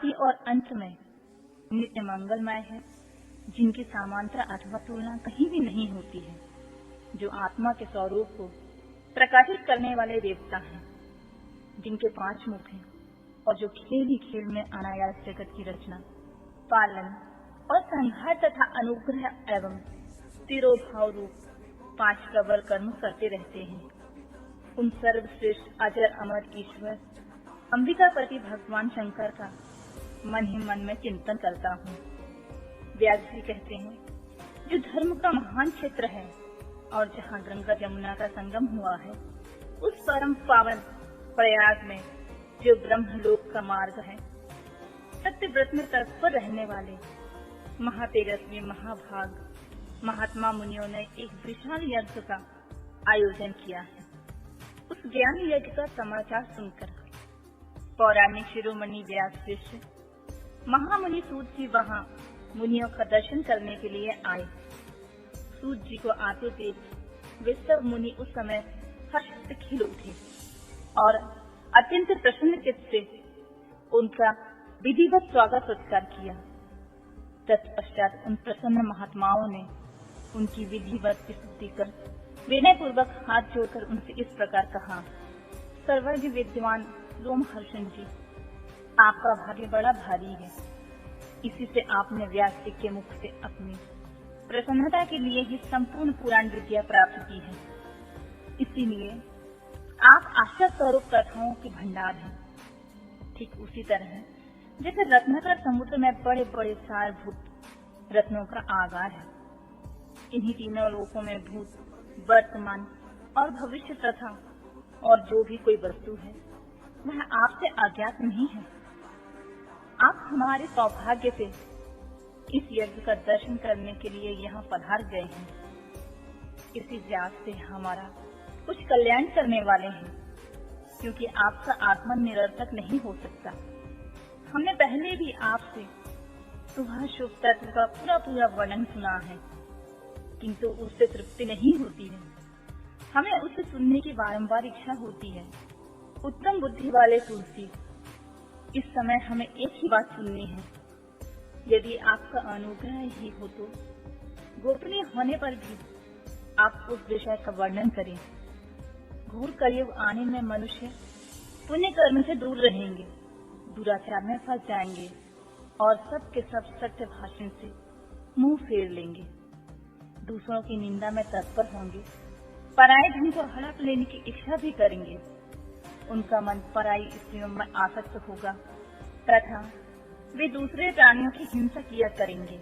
आदि और अंत में नित्य मंगलमय है, जिनकी समांतर अथवा तुलना कहीं भी नहीं होती है, जो आत्मा के स्वरूप को प्रकाशित करने वाले देवता हैं, जिनके 5 मुख हैं और जो खेल ही खेल में अनायास जगत की रचना, पालन और संहार तथा अनुग्रह एवं तिरोभाव रूप 5 प्रबल कर्म करते रहते हैं। उन सर्वश्रेष्ठ अजर अमर ईश्वर अंबिकापति भगवान शंकर का मन ही मन में चिंतन करता हूँ। व्यास जी कहते हैं, जो धर्म का महान क्षेत्र है और जहाँ गंगा यमुना का संगम हुआ है, उस परम पावन प्रयाग में जो ब्रह्मलोक का मार्ग है, सत्य व्रत में तत्पर रहने वाले महातेजस्वी महाभाग महात्मा मुनियों ने एक विशाल यज्ञ का आयोजन किया है। उस ज्ञान यज्ञ का समाचार सुनकर पौराणिक शिरोमणि व्यास शिष्य महामुनि सूत जी वहां मुनियों का दर्शन करने के लिए आए। सूत जी को आते देख वे सब मुनि उस समय हर्ष से खिल उठे और अत्यंत प्रसन्न चित्त से उनका विधिवत स्वागत सत्कार किया। तत्पश्चात उन प्रसन्न महात्माओं ने उनकी विधिवत स्तुति कर विनय पूर्वक हाथ जोड़कर उनसे इस प्रकार कहा, सर्वज्ञ विद्वान रोमहर्षण जी, आपका भाग्य बड़ा भारी है। इसी से आपने व्यास जी के मुख से अपनी प्रसन्नता के लिए ही संपूर्ण पुराण विद्या प्राप्त की है। इसीलिए आप आशा स्वरूप कथाओं के भंडार हैं। ठीक उसी तरह जैसे रत्नाकर समुद्र में बड़े बड़े सारभूत रत्नों का आगार है, इन्हीं तीनों लोकों में भूत, वर्तमान और भविष्य तथा और जो भी कोई वस्तु है वह आपसे अज्ञात नहीं है। आप हमारे सौभाग्य से इस यज्ञ का दर्शन करने के लिए यहाँ पधार गए हैं। इसी व्यास से हमारा कुछ कल्याण करने वाले हैं, क्योंकि आपका आगमन निरर्थक नहीं हो सकता। हमने पहले भी आपसे सुबह शुभ तत्व का पूरा वर्णन सुना है, किंतु उससे तृप्ति नहीं होती है। हमें उसे सुनने की बारंबार इच्छा होती है। उत्तम बुद्धि वाले तुलसी, इस समय हमें एक ही बात सुननी है। यदि आपका अनुग्रह ही हो तो गोपनीय होने पर भी आप उस विषय का वर्णन करें। घोर कलयुग आने में मनुष्य पुण्य कर्म से दूर रहेंगे, दुराचार में फंस जाएंगे और सब के सब सत्य भाषण से मुंह फेर लेंगे, दूसरों की निंदा में तत्पर होंगे, पराये धन को हड़प लेने की इच्छा भी करेंगे। उनका मन पराई स्त्रियों में आसक्त होगा तथा वे दूसरे प्राणियों की हिंसा किया करेंगे।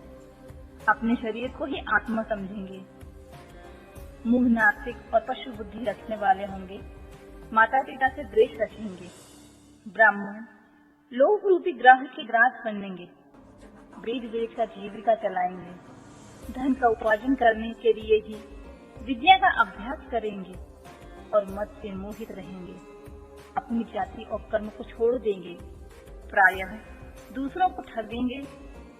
अपने शरीर को ही आत्मा समझेंगे। मुंह नास्तिक और पशु बुद्धि रखने वाले होंगे। माता पिता से द्वेष रखेंगे। ब्राह्मण लोभ रूपी ग्राह के ग्रास बनेंगे। ब्रीज बेच का जीविका चलाएंगे। धन का उपार्जन करने के लिए ही विद्या का अभ्यास करेंगे और मत से मोहित रहेंगे। अपनी जाति और कर्म को छोड़ देंगे। प्रायः दूसरों को ठगेंगे।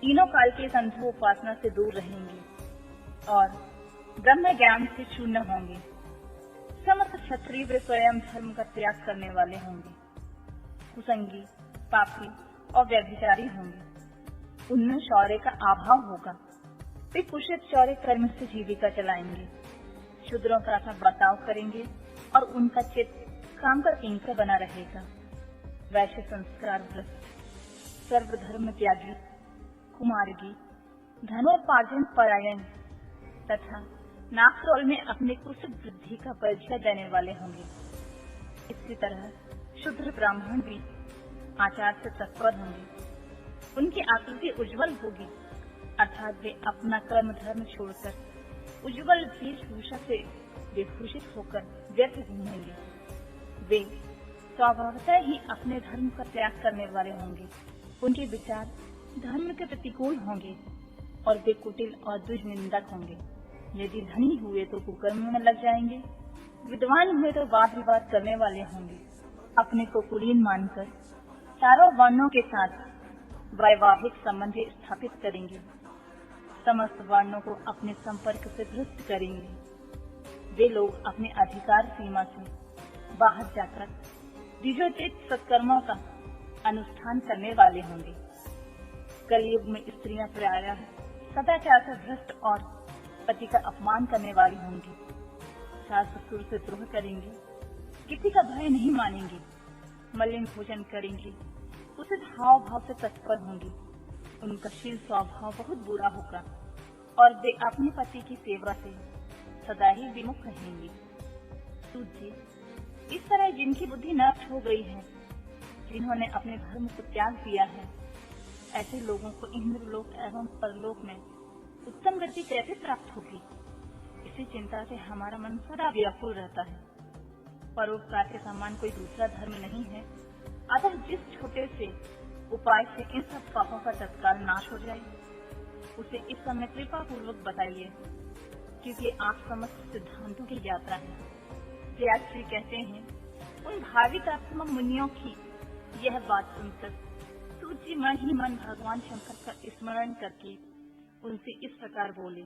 तीनों काल के संधि उपासना से दूर रहेंगे और ब्रह्म ज्ञान से शून्य होंगे। समस्त क्षत्रिय वे स्वयं धर्म का त्याग करने वाले होंगे। कुसंगी, पापी और व्यभिचारी होंगे। उनमें शौर्य का अभाव होगा। वे कुशित शौर्य कर्म से जीविका चलाएंगे। शूद्रों का सा बर्ताव करेंगे और उनका चित्त काम का किंकर बना रहेगा। वैश्य संस्कार भ्रष्ट, सर्वधर्म त्यागी, कुमार्गी, धनोपार्जन परायण तथा नाकतौल में अपने कुशल वृद्धि का परिचय देने वाले होंगे। इसी तरह शूद्र ब्राह्मण भी आचार से तत्पर होंगे। उनकी आकृति उज्जवल होगी, अर्थात वे अपना कर्म धर्म छोड़कर उज्जवल वेशभूषा से विभूषित होकर व्यर्थ घूमेंगे। वे स्वभावतः ही अपने धर्म का त्याग करने वाले होंगे। उनके विचार धर्म के प्रतिकूल होंगे और वे कुटिल और दुष्निंदक होंगे। यदि धनी हुए तो कुकर्म में लग जाएंगे। विद्वान हुए तो वाद विवाद करने वाले होंगे। अपने को कुलीन मानकर चारों वर्णों के साथ वैवाहिक संबंध स्थापित करेंगे। समस्त वर्णों को अपने संपर्क से भ्रष्ट करेंगे। वे लोग अपने अधिकार सीमा से बाहर जाकर द्विजोचित सत्कर्मों का अनुष्ठान करने वाले होंगे। कलयुग में स्त्रियां प्रायः सदाचार से भ्रष्ट और पति का अपमान करने वाली होंगी, सास ससुर से द्रोह करेंगी, किसी का भय नहीं मानेंगी, मलिन भोजन करेंगी, उचित हाव भाव से तत्पर होंगी, उनका शील स्वभाव बहुत बुरा होगा और वे अपने पति की सेवा से सदा ही विमुख रहेंगी। सूत जी, इस तरह जिनकी बुद्धि नष्ट हो गई है, जिन्होंने अपने धर्म को त्याग दिया है, ऐसे लोगों को इंद्रलोक एवं परलोक में उत्तम गति कैसे प्राप्त होगी? इसी चिंता से हमारा मन सदा व्याकुल रहता है। परोपकार के समान कोई दूसरा धर्म नहीं है, अतः जिस छोटे से उपाय से इन सब पापों का तत्काल नाश हो जाए, उसे इस समय कृपा पूर्वक बताइए, क्योंकि आप समस्त सिद्धांतों की यात्रा है। व्यास जी कहते हैं, उन भावितात्मा मुनियों की यह बात सुनकर सूत जी मन ही मन भगवान शंकर का स्मरण करके उनसे इस प्रकार बोले।